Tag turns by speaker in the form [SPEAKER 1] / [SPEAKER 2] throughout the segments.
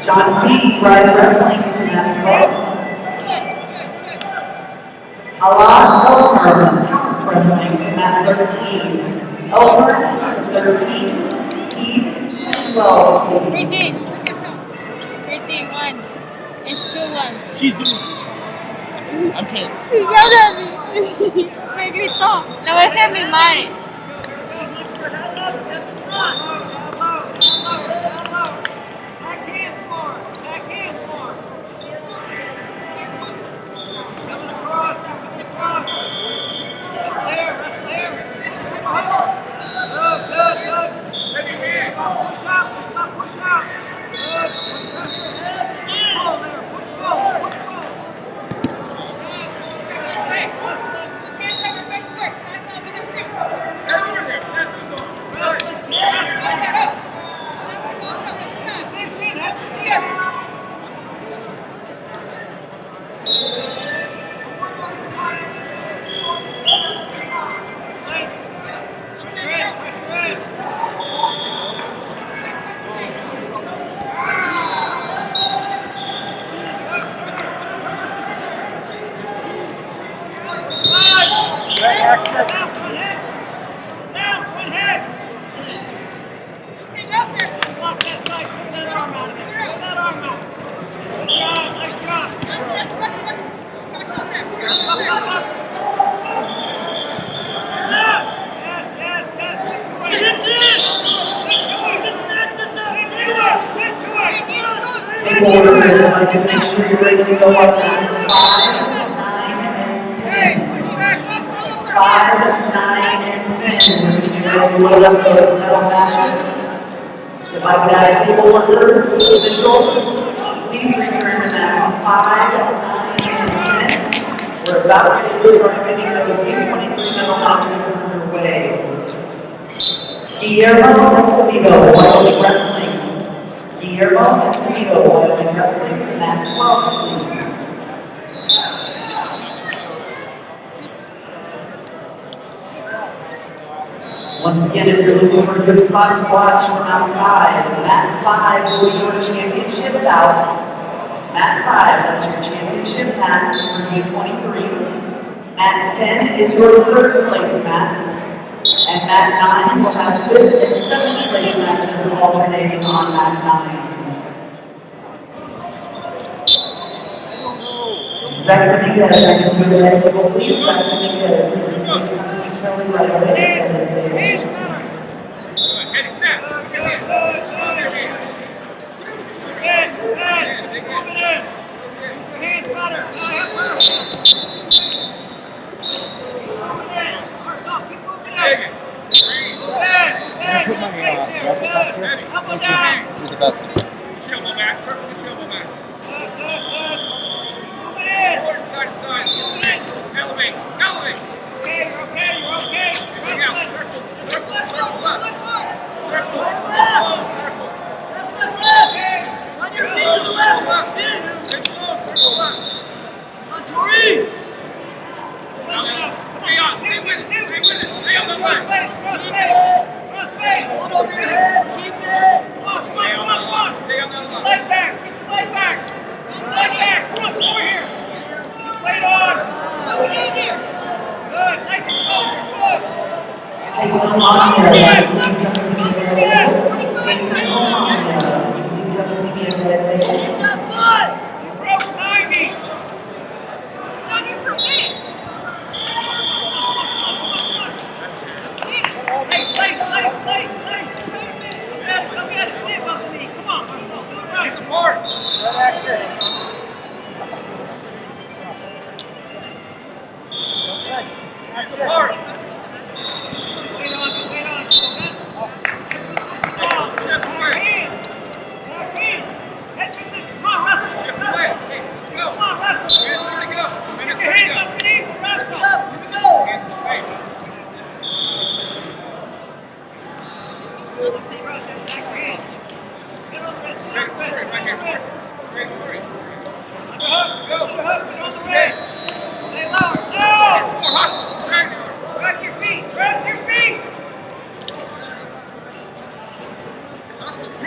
[SPEAKER 1] John T. Rise Wrestling to mat 12. Alon Elmer, Talents Wrestling to mat 13. Elmer to 13. Team to 12.
[SPEAKER 2] 13. 1. It's 2-1.
[SPEAKER 3] She's doing it. I'm kidding.
[SPEAKER 2] Me gritó. Le voy a decir a mi madre.
[SPEAKER 1] Make sure you're ready to go on mats 5, 9, and 10. 5, 9, and 10. You're ready to load up those medal matches. If I could ask table workers, officials, please return to mats 5, 9, and 10. We're about ready to start getting those U23 medal matches underway. Guillermo Escobedo, Wyoming Wrestling. Guillermo Escobedo, Wyoming Wrestling to mat 12, please. Once again, if you're looking for a good spot to watch from outside, mat 5 will be your championship bout. Mat 5, that's your championship mat for U23. Mat 10 is your third place mat. And mat 9 will have 5th and 7th place matches alternating on mat 9. Zach Dominguez, I can do the head table, please. Zach Dominguez, can you please come see Kelly right away at the head table?
[SPEAKER 3] Put money on drop it back here. You're the best.
[SPEAKER 4] Elbow back, circle the elbow back. Side to side. Elevate. Elevate. Okay, you're okay. Everything else. Circle left. Circle. Okay. On your feet to the left. Circle left. On Tori. Stay on. Stay with it. Stay on the line. Cross face. Hold over your head. Keep it. Come on. Stay on that line. Leg back. Get your leg back. Come on, over here. Wait on. Good. Nice and closer. Good.
[SPEAKER 1] Please come see me at the head table.
[SPEAKER 4] Keep that foot. You broke 90. Nice. Come get it. Stay above the knee. Come on. Do it right. It's apart. It's apart. Wait on.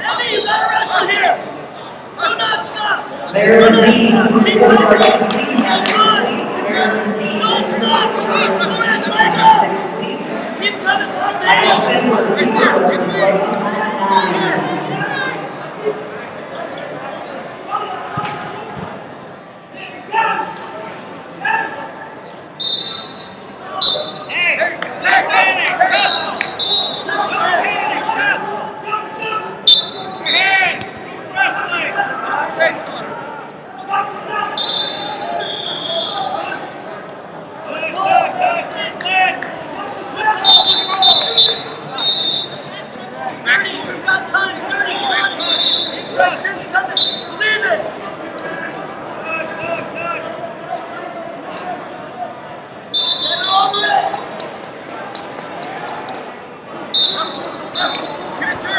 [SPEAKER 4] Heavy, you gotta wrestle here. Do not stop.
[SPEAKER 1] Maryland D, please go for a seat at 6, please. Maryland D,
[SPEAKER 4] Don't stop.
[SPEAKER 1] at 6, please.
[SPEAKER 4] Keep coming on,
[SPEAKER 1] Michael
[SPEAKER 4] man.
[SPEAKER 1] Spindler, please go for the flight team at 9.
[SPEAKER 4] Hey, don't panic. Wrestle. Don't panic. Shut. Your hands. Wrestling. Good. 30, you got time. 30, come on. Instructions coming. Believe it. Good. Set it over it.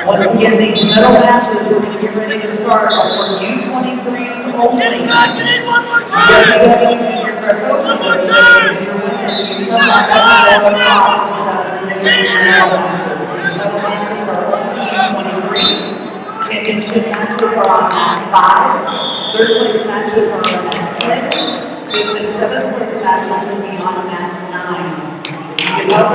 [SPEAKER 1] Once again, these medal matches we're going to get ready to start are for U23s only.
[SPEAKER 4] Get back and in one more time.
[SPEAKER 1] One
[SPEAKER 4] more time.
[SPEAKER 1] Medal matches are only U23. Championship matches are on mat 5. Third place matches are on mat 10. Fifth and seventh place matches will be on mat 9.